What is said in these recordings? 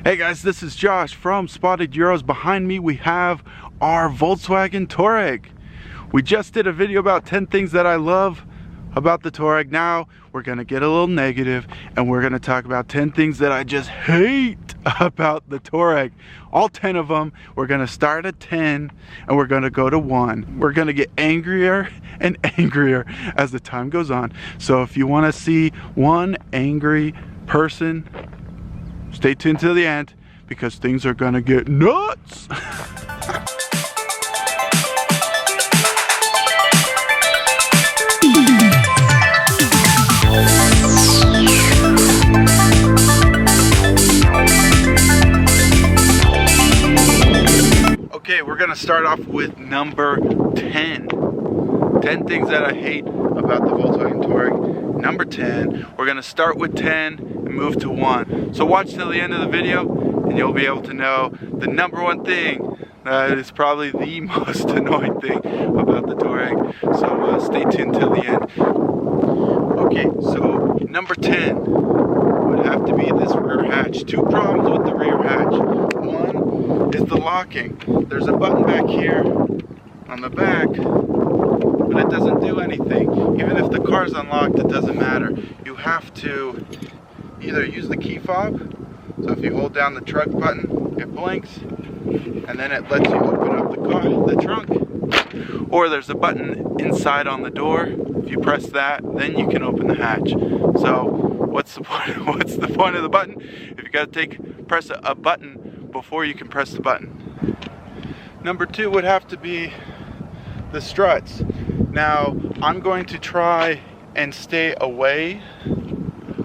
Hey guys, this is Josh from Spotted Euros. Behind me we have our Volkswagen Touareg. We just did a video about 10 things that I love about the Touareg. Now we're gonna get a little negative and we're gonna talk about 10 things that I just hate about the Touareg. All 10 of them. We're gonna start at 10 and we're gonna go to 1. We're gonna get angrier and angrier as the time goes on. So if you wanna see one angry person, stay tuned to the end because things are gonna get nuts. Okay, we're gonna start off with number 10. 10 things that I hate about the Volkswagen Touareg. Number 10. We're gonna start with 10 and move to 1. So watch till the end of the video and you'll be able to know the number 1 thing that is probably the most annoying thing about the Touareg. So stay tuned till the end. Okay, so number 10 would have to be this rear hatch. 2 problems with the rear hatch. One is the locking. There's a button back here on the back, but it doesn't do anything. Even if the car's unlocked, it doesn't matter. You have to either use the key fob, so if you hold down the truck button, it blinks, and then it lets you open up the trunk, or there's a button inside on the door. If you press that, then you can open the hatch. So what's the point? What's the point of the button if you gotta press a button before you can press the button? Number 2 would have to be the struts. Now I'm going to try and stay away.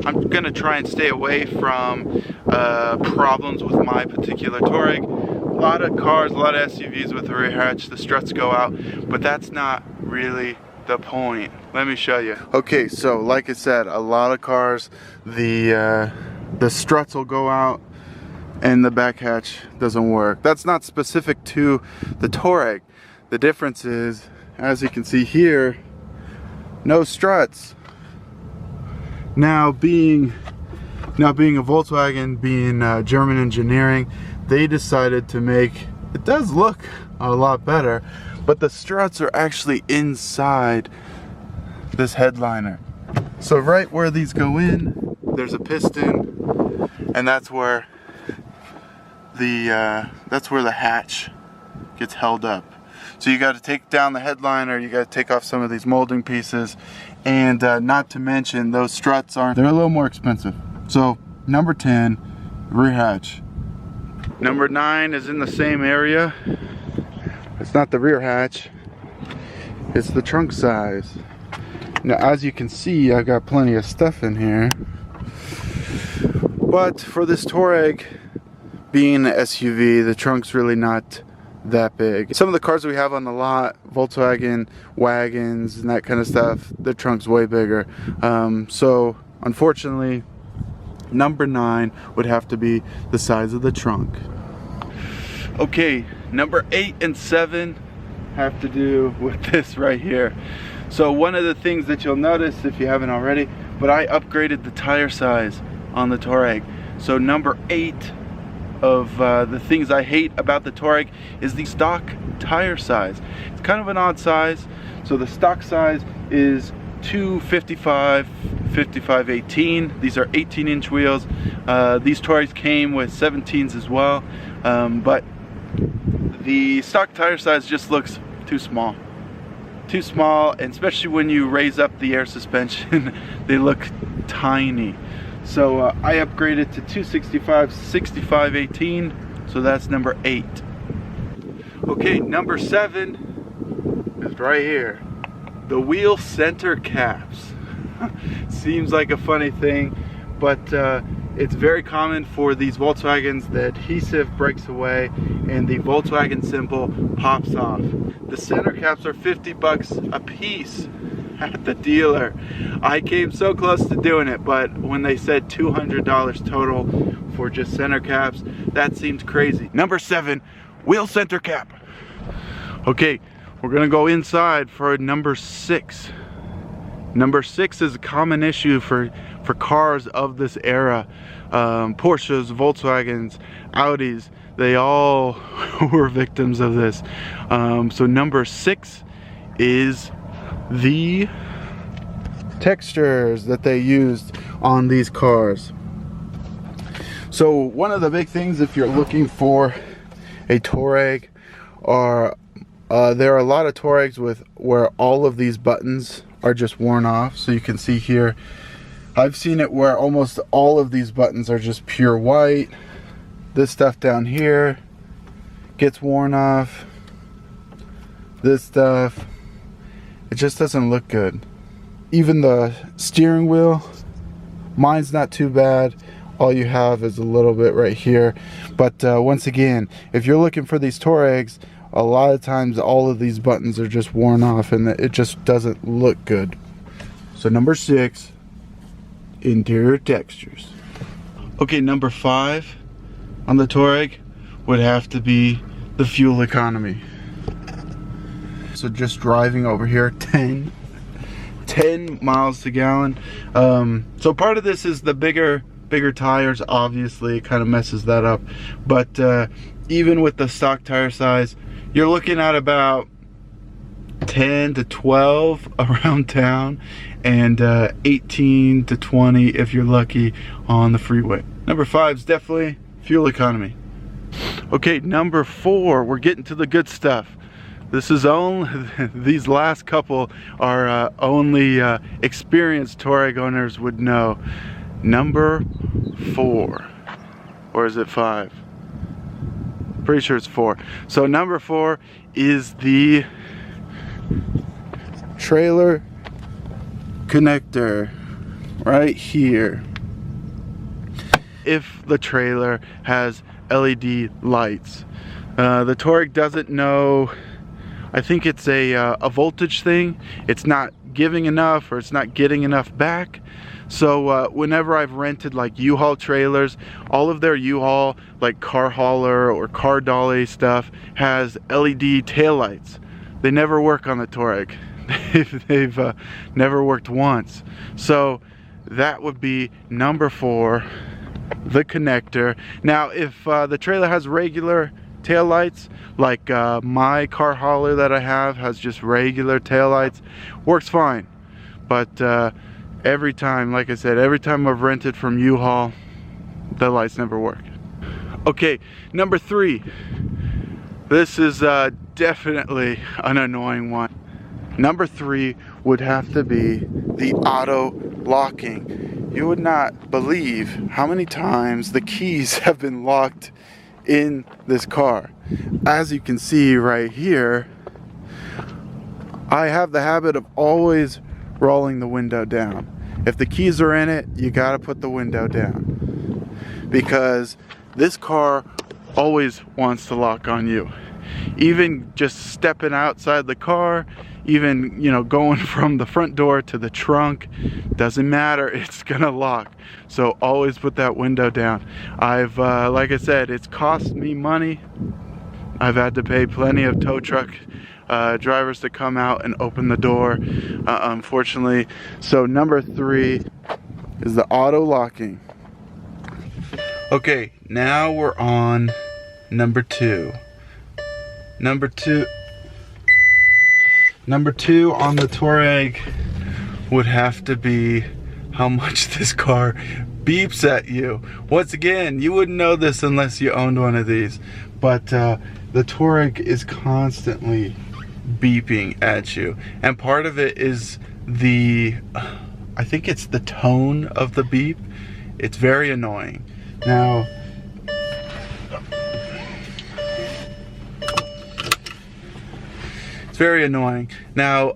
I'm gonna try and stay away from problems with my particular Touareg. A lot of cars, a lot of SUVs with a rear hatch, the struts go out, but that's not really the point. Let me show you. Okay, so like I said, a lot of cars, the struts will go out and the back hatch doesn't work. That's not specific to the Touareg. The difference is, as you can see here, no struts. Now being a Volkswagen, being German engineering, they decided to make, it does look a lot better, but the struts are actually inside this headliner. So right where these go in, there's a piston, and that's where the hatch gets held up. So you got to take down the headliner, you got to take off some of these molding pieces, and not to mention those struts they're a little more expensive. So number 10, rear hatch. Number 9 is in the same area. It's not the rear hatch, it's the trunk size. Now as you can see, I've got plenty of stuff in here, but for this Touareg being an SUV, the trunk's really not that big. Some of the cars we have on the lot, Volkswagen wagons and that kind of stuff, the trunk's way bigger. So unfortunately, number 9 would have to be the size of the trunk. Okay, number 8 and 7 have to do with this right here. So one of the things that you'll notice, if you haven't already, but I upgraded the tire size on the Touareg. So number 8 of the things I hate about the Touareg is the stock tire size. It's kind of an odd size. So the stock size is 255 18. These are 18-inch wheels. These Touaregs came with 17s as well, but the stock tire size just looks too small. Too small, and especially when you raise up the air suspension, they look tiny. So I upgraded to 265 18, so that's number 8. Okay, number 7 is right here. The wheel center caps. Seems like a funny thing, but it's very common for these Volkswagens. The adhesive breaks away and the Volkswagen symbol pops off. The center caps are 50 bucks a piece at the dealer. I came so close to doing it, but when they said $200 total for just center caps, that seemed crazy. Number 7, wheel center cap. Okay, we're gonna go inside for number 6. Number 6 is a common issue for for cars of this era. Porsches, Volkswagens, Audis, they all were victims of this. So number 6 is the textures that they used on these cars. So one of the big things, if you're looking for a Touareg, or there are a lot of Touaregs where all of these buttons are just worn off. So you can see here, I've seen it where almost all of these buttons are just pure white. This stuff down here gets worn off. This stuff, it just doesn't look good. Even the steering wheel, mine's not too bad. All you have is a little bit right here. But once again, if you're looking for these Touaregs, a lot of times all of these buttons are just worn off and it just doesn't look good. So number 6, interior textures. Okay, number 5 on the Touareg would have to be the fuel economy. So just driving over here, 10 miles to gallon. So part of this is the bigger tires. Obviously it kind of messes that up, but even with the stock tire size, you're looking at about 10 to 12 around town, and 18 to 20 if you're lucky on the freeway. Number 5 is definitely fuel economy. Okay, number 4, we're getting to the good stuff. This is only, these last couple are only experienced Touareg owners would know. Number 4, or is it 5? Pretty sure it's 4. So number 4 is the trailer connector right here. If the trailer has LED lights, the Touareg doesn't know. I think it's a voltage thing. It's not giving enough, or it's not getting enough back. So whenever I've rented like U-Haul trailers, all of their U-Haul, like car hauler or car dolly stuff, has LED taillights. They never work on the Touareg. They've never worked once. So that would be number 4, the connector. Now if the trailer has regular taillights, like my car hauler that I have has just regular taillights, works fine. But every time, like I said, every time I've rented from U-Haul, the lights never work. Okay, number 3. This is definitely an annoying one. Number 3 would have to be the auto locking. You would not believe how many times the keys have been locked in this car. As you can see right here, I have the habit of always rolling the window down. If the keys are in it, you gotta put the window down, because this car always wants to lock on you. Even just stepping outside the car, even, you know, going from the front door to the trunk, doesn't matter, it's gonna lock. So always put that window down. I've like I said, it's cost me money. I've had to pay plenty of tow truck drivers to come out and open the door, unfortunately. So number 3 is the auto locking. Okay, now we're on number 2. Number two on the Touareg would have to be how much this car beeps at you. Once again, you wouldn't know this unless you owned one of these, but the Touareg is constantly beeping at you, and part of it is I think it's the tone of the beep. It's very annoying. Now it's very annoying. Now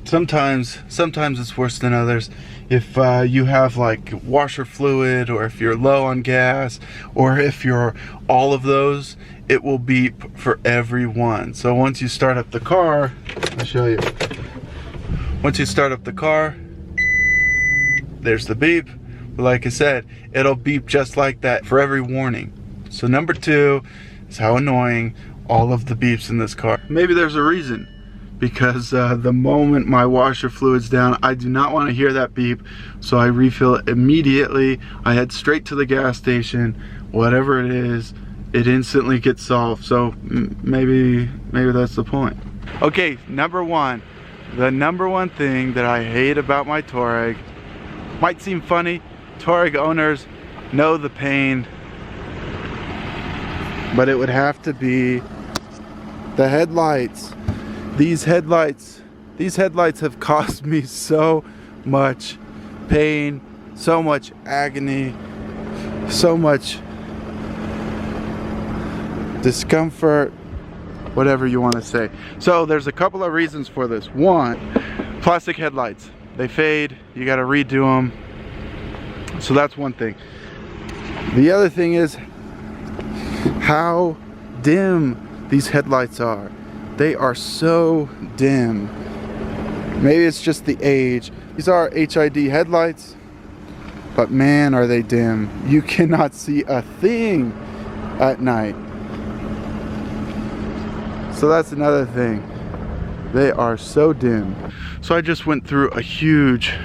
sometimes it's worse than others. If you have like washer fluid, or if you're low on gas, or if you're all of those, it will beep for every one. So once you start up the car, I'll show you. Once you start up the car, there's the beep. But like I said, it'll beep just like that for every warning. So number 2 is how annoying all of the beeps in this car. Maybe there's a reason, because the moment my washer fluid's down, I do not want to hear that beep, so I refill it immediately. I head straight to the gas station. Whatever it is, it instantly gets solved. So maybe that's the point. Okay, number one. The number one thing that I hate about my Touareg, might seem funny, Touareg owners know the pain, but it would have to be the headlights. These headlights have caused me so much pain, so much agony, so much discomfort, whatever you want to say. So there's a couple of reasons for this. One, plastic headlights. They fade, you got to redo them. So that's one thing. The other thing is how dim these headlights are. They are so dim. Maybe it's just the age. These are HID headlights, but man, are they dim. You cannot see a thing at night. So that's another thing. They are so dim. So I just went through a huge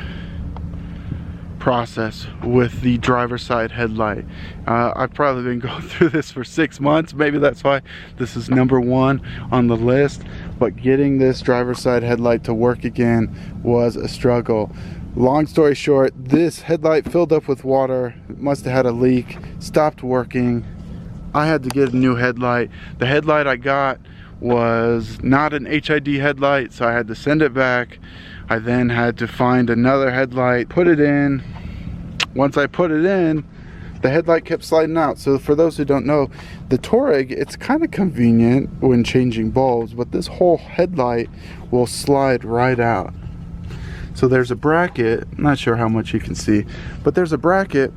process with the driver's side headlight. I've probably been going through this for 6 months. Maybe that's why this is number one on the list. But getting this driver's side headlight to work again was a struggle. Long story short, this headlight filled up with water, must have had a leak, stopped working. I had to get a new headlight. The headlight I got was not an HID headlight, so I had to send it back. I then had to find another headlight, put it in. Once I put it in, the headlight kept sliding out. So for those who don't know, the Touareg, it's kind of convenient when changing bulbs, but this whole headlight will slide right out. So there's a bracket, I'm not sure how much you can see, but there's a bracket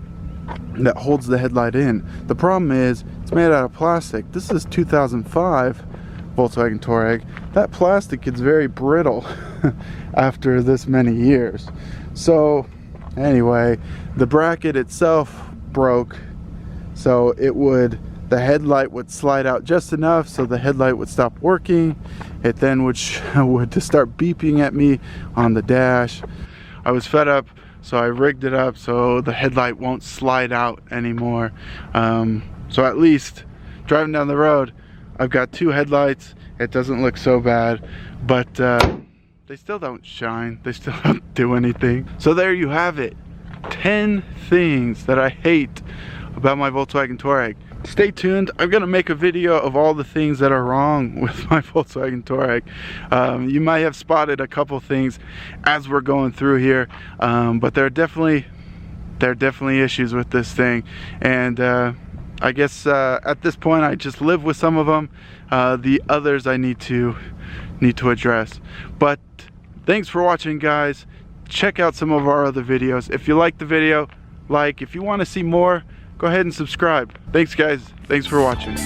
that holds the headlight in. The problem is it's made out of plastic. This is 2005 Volkswagen Touareg. That plastic gets very brittle after this many years. So anyway, the bracket itself broke, so the headlight would slide out just enough so the headlight would stop working. It then would start beeping at me on the dash. I was fed up, so I rigged it up so the headlight won't slide out anymore. So at least driving down the road, I've got two headlights. It doesn't look so bad, but they still don't shine. They still don't do anything. So there you have it. 10 things that I hate about my Volkswagen Touareg. Stay tuned. I'm gonna make a video of all the things that are wrong with my Volkswagen Touareg. You might have spotted a couple things as we're going through here, but there are definitely issues with this thing, and I guess at this point I just live with some of them. The others I need to address. But thanks for watching, guys. Check out some of our other videos. If you like the video, like. If you want to see more, go ahead and subscribe. Thanks, guys. Thanks for watching.